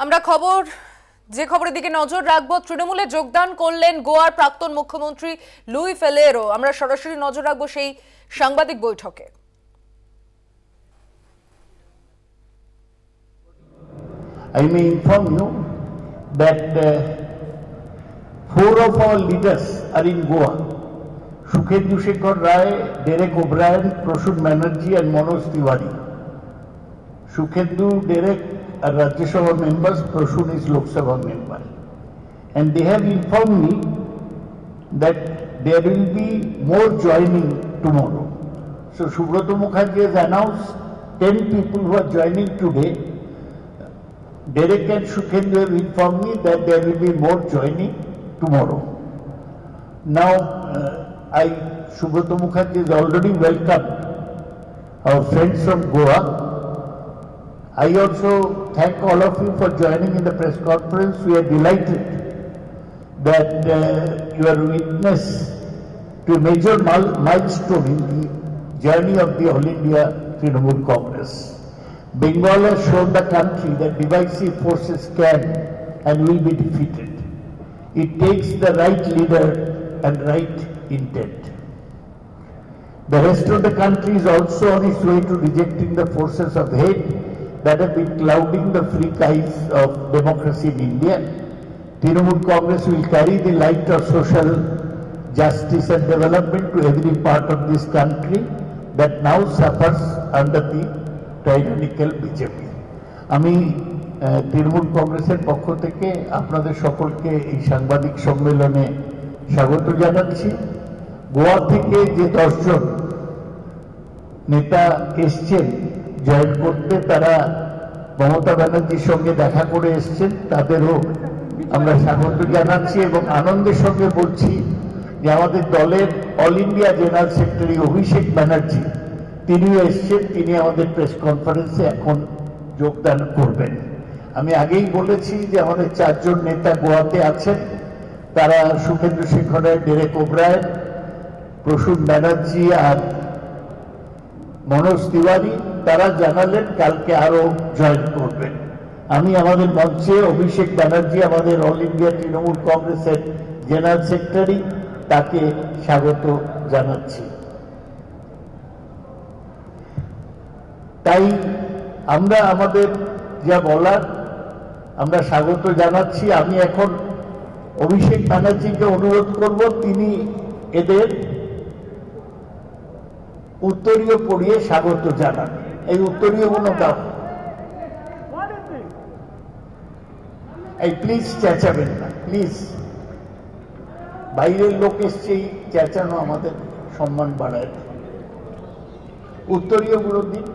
আমরা যে খবরের দিকে নজর রাখবো, তৃণমূলে যোগদান করলেন গোয়ার প্রাক্তন মুখ্যমন্ত্রী লুই ফেলেরো। আমরা সরাসরি নজর রাখবো সেই সাংবাদিক বৈঠকে। I may inform you that four of our leaders are in Goa: Sukhendu Shekhar Rai, Derek O'Brien, Prasoon Banerjee and Manoj Tiwari. Sukhendu, Derek are Rajya Sabha members, Prasoon is Lok Sabha member. And they have informed me that there will be more joining tomorrow. So Subrata Mukherjee has announced 10 people who are joining today. Derek and Sukhendu have informed me that there will be more joining tomorrow. Now, Subrata Mukherjee has already welcomed our friends from Goa. I also thank all of you for joining in the press conference. We are delighted that you are witness to a major milestone in the journey of the All India Trinamool Congress. Bengal has shown the country that divisive forces can and will be defeated. It takes the right leader and right intent. The rest of the country is also on its way to rejecting the forces of hate that have been clouding the free skies of democracy in India. Trinamool Congress will carry the light of social justice and development to every part of this country that now suffers under the tyrannical BJP. আমি তৃণমূল কংগ্রেসের পক্ষ থেকে আপনাদের সকলকে এই সাংবাদিক সম্মেলনে স্বাগত জানাচ্ছি। গোয়া থেকে যে 10 জন নেতা এসছেন জয়েন করতে, তারা মমতা ব্যানার্জির সঙ্গে দেখা করে এসছেন, তাদেরও আমরা স্বাগত জানাচ্ছি এবং আনন্দের সঙ্গে বলছি যে আমাদের দলের all India general secretary Abhishek Banerjee তিনিও এসছেন, তিনি আমাদের প্রেস কনফারেন্সে এখন যোগদান করবেন। আমি আগেই বলেছি যে আমাদের 4 জন নেতা গোয়াতে আছেন, তারা সুখেন্দু শেখর রায়, ডেরেক ওব্রায়েন, প্রসূন ব্যানার্জি আর মনোজ তিওয়ারি। তারা জানালেন কালকে আরো জয়েন করবেন। আমি আমাদের মঞ্চে অভিষেক ব্যানার্জি, আমাদের অল ইন্ডিয়া তৃণমূল কংগ্রেসের জেনারেল সেক্রেটারি, তাকে স্বাগত জানাচ্ছি। তাই আমরা আমাদের যা বলার আমরা স্বাগত জানাচ্ছি। আমি এখন অভিষেক ব্যানার্জিকে অনুরোধ করব তিনি এদের উত্তরীয় পড়িয়ে স্বাগত জানান। এই উত্তরীয়গুলো দাও। এই প্লিজ চেঁচাবেন না, প্লিজ। বাইরের লোক এসছে, চেঁচানো আমাদের সম্মান বাড়ায়। উত্তরীয়গুলো দিন।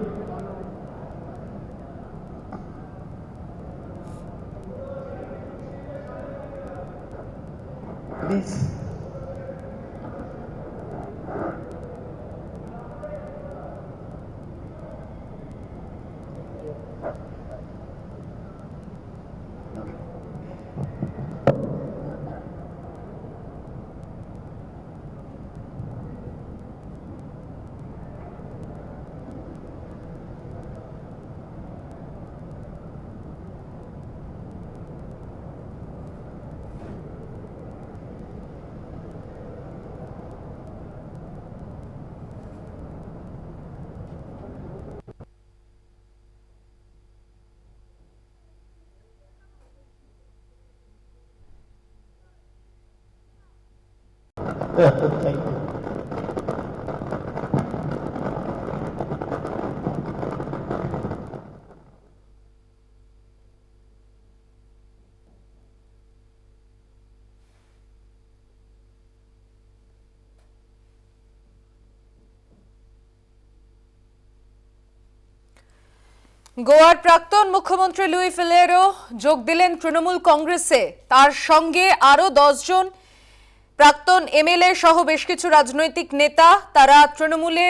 প্লিজ। Thank you. গোয়ার প্রাক্তন মুখ্যমন্ত্রী লুই ফেলেরো যোগ দিলেন তৃণমূল কংগ্রেসে। তার সঙ্গে আরো 10 জন প্রাক্তন এমএলএ সহ বেশ কিছু রাজনৈতিক নেতা তারা তৃণমূলে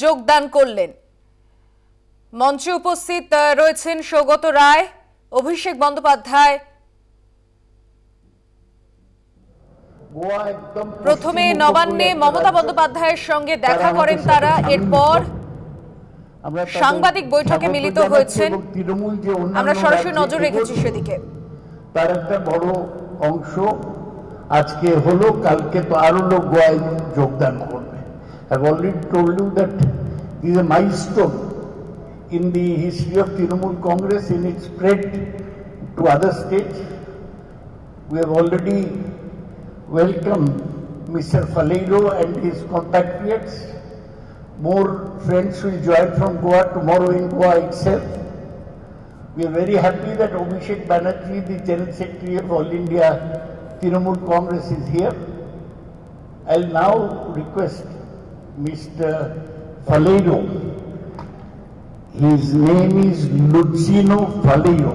যোগদান করলেন। মঞ্চে উপস্থিত রয়েছেন সৌগত রায়, অভিষেক বন্দ্যোপাধ্যায়। প্রথমে নবান্নে মমতা বন্দ্যোপাধ্যায়ের সঙ্গে দেখা করেন তারা, এরপর আমরা তাদের সাংবাদিক বৈঠকে স্বাগত মিলিত জানাচ্ছি হয়েছেন। এবং তৃণমূল যে অন্যান্য আমরা সরাসরি রাজ্যে নজর রেখেছি এগোচ্ছে, সেদিকে। তার একটা বড় অংশ আজকে হলো, কালকে তো আরো লোক গোয়ায় যোগদান করবে। I've already told you that this is a milestone in the history of Trinamool Congress in its spread to other states. We have already welcomed Mr. Faleiro and his compatriots. More friends will join from Goa tomorrow in Goa itself. We are very happy that Abhishek Banerjee, the General Secretary of All India Trinamool Congress, is here. I'll now request Mr. Faleiro. His name is Lucino Faleiro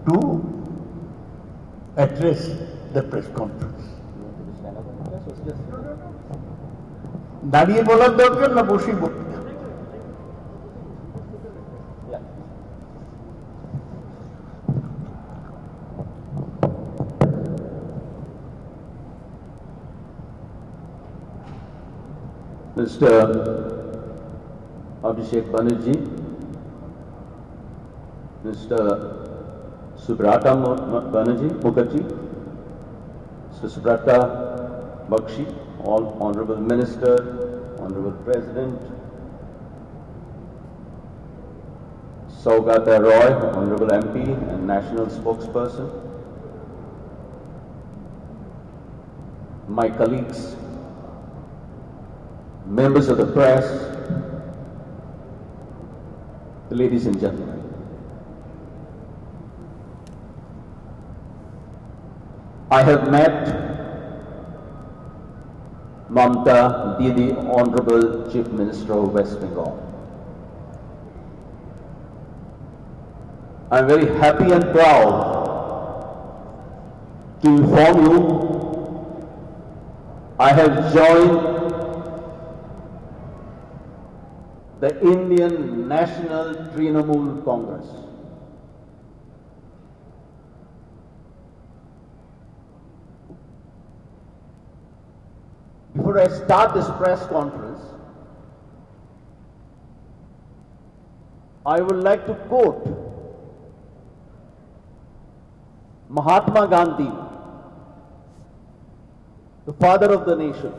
to address the press conference. দাঁড়িয়ে বলার দরকার না বসে বলতে? Mr. Abhishek Banerjee, Mr. Subrata Mukherjee, Mr. Subrata Bakshi, all Honorable Minister, Honorable President, Saugata Roy, Honorable MP and National Spokesperson, my colleagues, members of the press, ladies and gentlemen. I have met Mamta Didi, Honorable Chief Minister of West Bengal. I am very happy and proud to inform you I have joined the Indian National Trinamool Congress. Before I start this press conference, I would like to quote Mahatma Gandhi, the father of the nation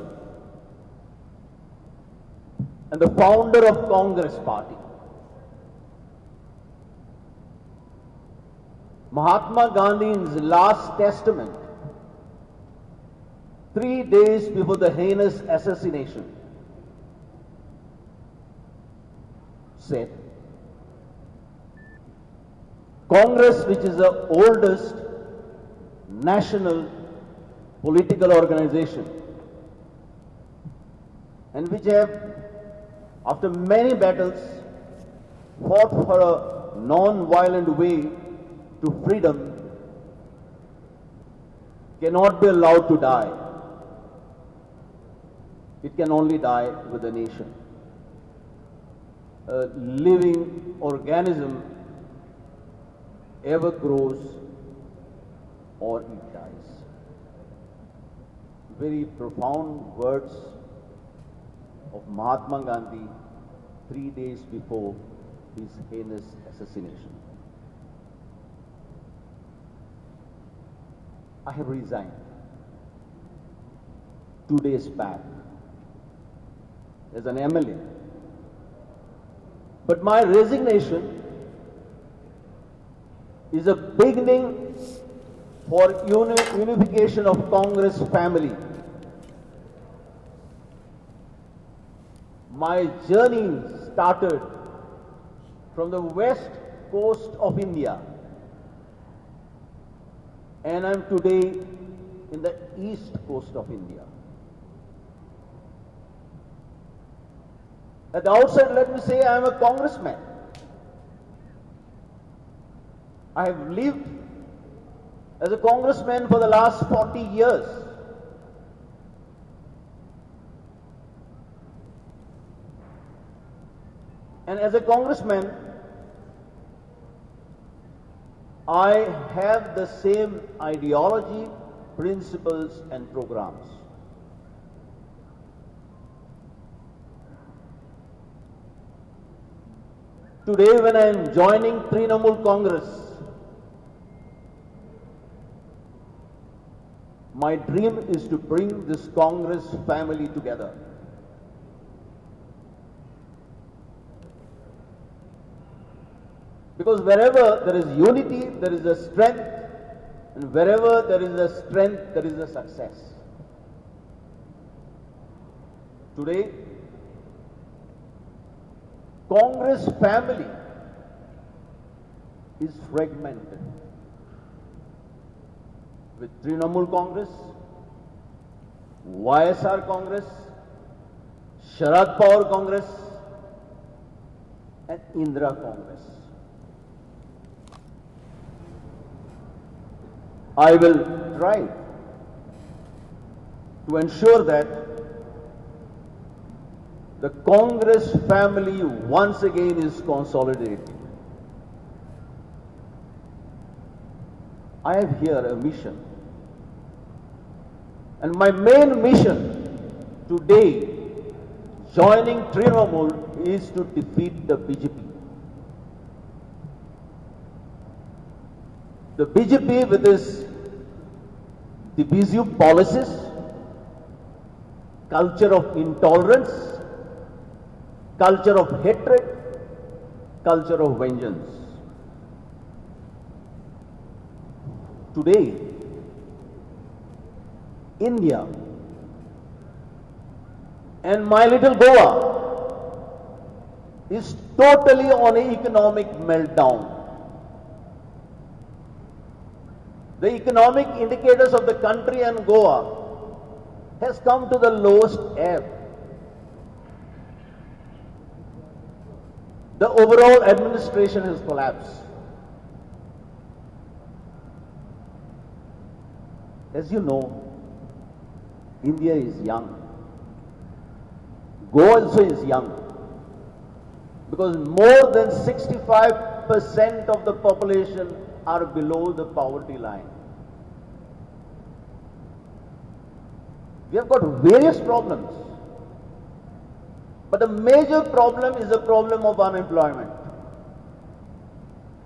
and the founder of Congress Party. Mahatma Gandhi, in his last testament, 3 days before the heinous assassination, said, Congress, which is the oldest national political organization and which have, after many battles, fought for a non-violent way to freedom, cannot be allowed to die. It can only die with the nation. A living organism ever grows or it dies. Very profound words of Mahatma Gandhi 3 days before his heinous assassination. I have resigned 2 days back as an MLA. But my resignation is a beginning for unification of Congress family. My journey started from the west coast of India, and I am today in the east coast of India. At the outset, let me say I am a congressman. I have lived as a congressman for the last 40 years. And as a congressman, I have the same ideology, principles and programs. Today, when I am joining Trinamool Congress, my dream is to bring this Congress family together. Because wherever there is unity, there is a strength, and wherever there is a strength, there is a success. Today, Congress family is fragmented. With Trinamool Congress, YSR Congress, Sharad Pawar Congress, and Indira Congress. I will try to ensure that the Congress family once again is consolidated. I have here a mission. And my main mission today, joining Trinamool, is to defeat the BJP. The BJP with its divisive policies, culture of intolerance, culture of hatred, culture of vengeance. Today, India and my little Goa is totally on an economic meltdown. The economic indicators of the country and Goa has come to the lowest ebb. The overall administration has collapsed. As you know, India is young. Goa also is young. Because more than 65% of the population are below the poverty line. We have got various problems. But the major problem is the problem of unemployment.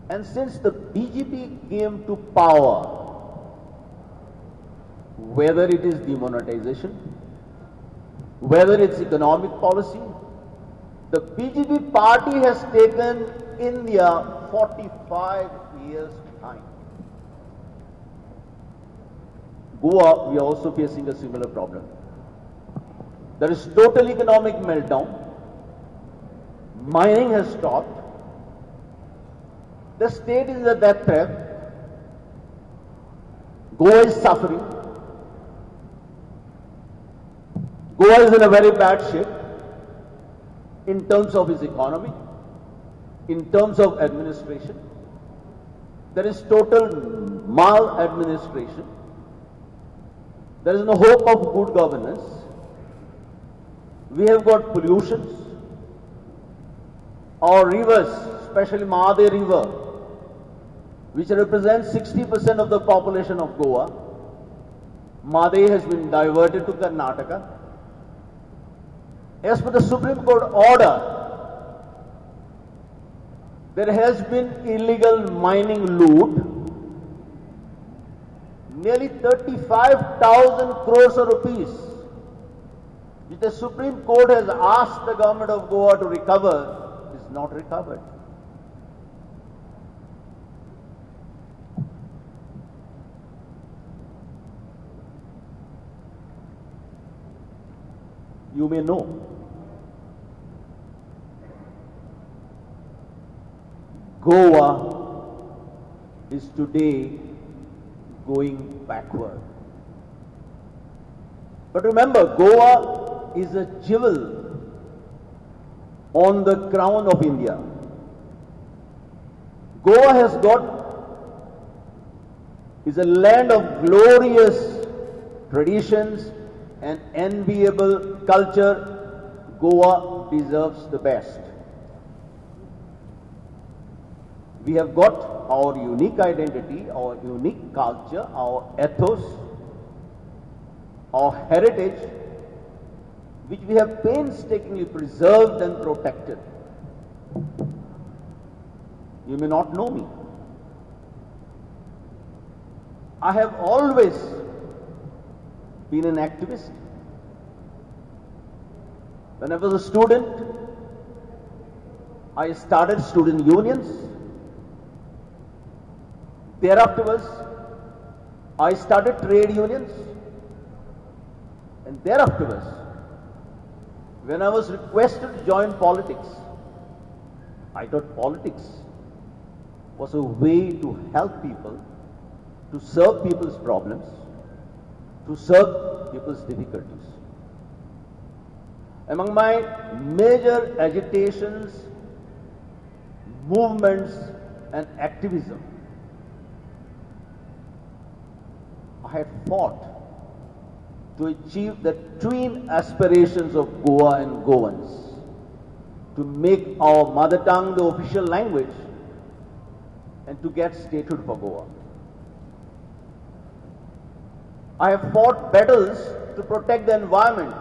And since the BJP came to power, whether it is demonetization, whether it's economic policy, the BJP party has taken India 45 years time. Goa, we are also facing a similar problem. There is total economic meltdown. Mining has stopped. The state is in a death trap. Goa is suffering. Goa is in a very bad shape in terms of its economy, in terms of administration. There is total maladministration. There is no hope of good governance. We have got pollutions. Our rivers, especially Mahadev River, which represents 60% of the population of Goa, Mahadev has been diverted to Karnataka. As per the Supreme Court order, there has been illegal mining loot. Nearly 35,000 crores of rupees, which the Supreme Court has asked the government of Goa to recover, is not recovered. You may know, Goa is today going backward. But remember, Goa is a jewel on the crown of India. Goa has is a land of glorious traditions and enviable culture. Goa deserves the best. We have got our unique identity, our unique culture, our ethos, our heritage, which we have painstakingly preserved and protected. You may not know me. I have always been an activist. When I was a student, I started student unions. Thereafterwards, I started trade unions. And thereafterwards, when I was requested to join politics, I thought politics was a way to help people, to serve people's problems, to serve people's difficulties. Among my major agitations, movements and activism, I had fought to achieve the twin aspirations of Goa and Goans, to make our mother tongue the official language and to get statehood for Goa. I have fought battles to protect the environment,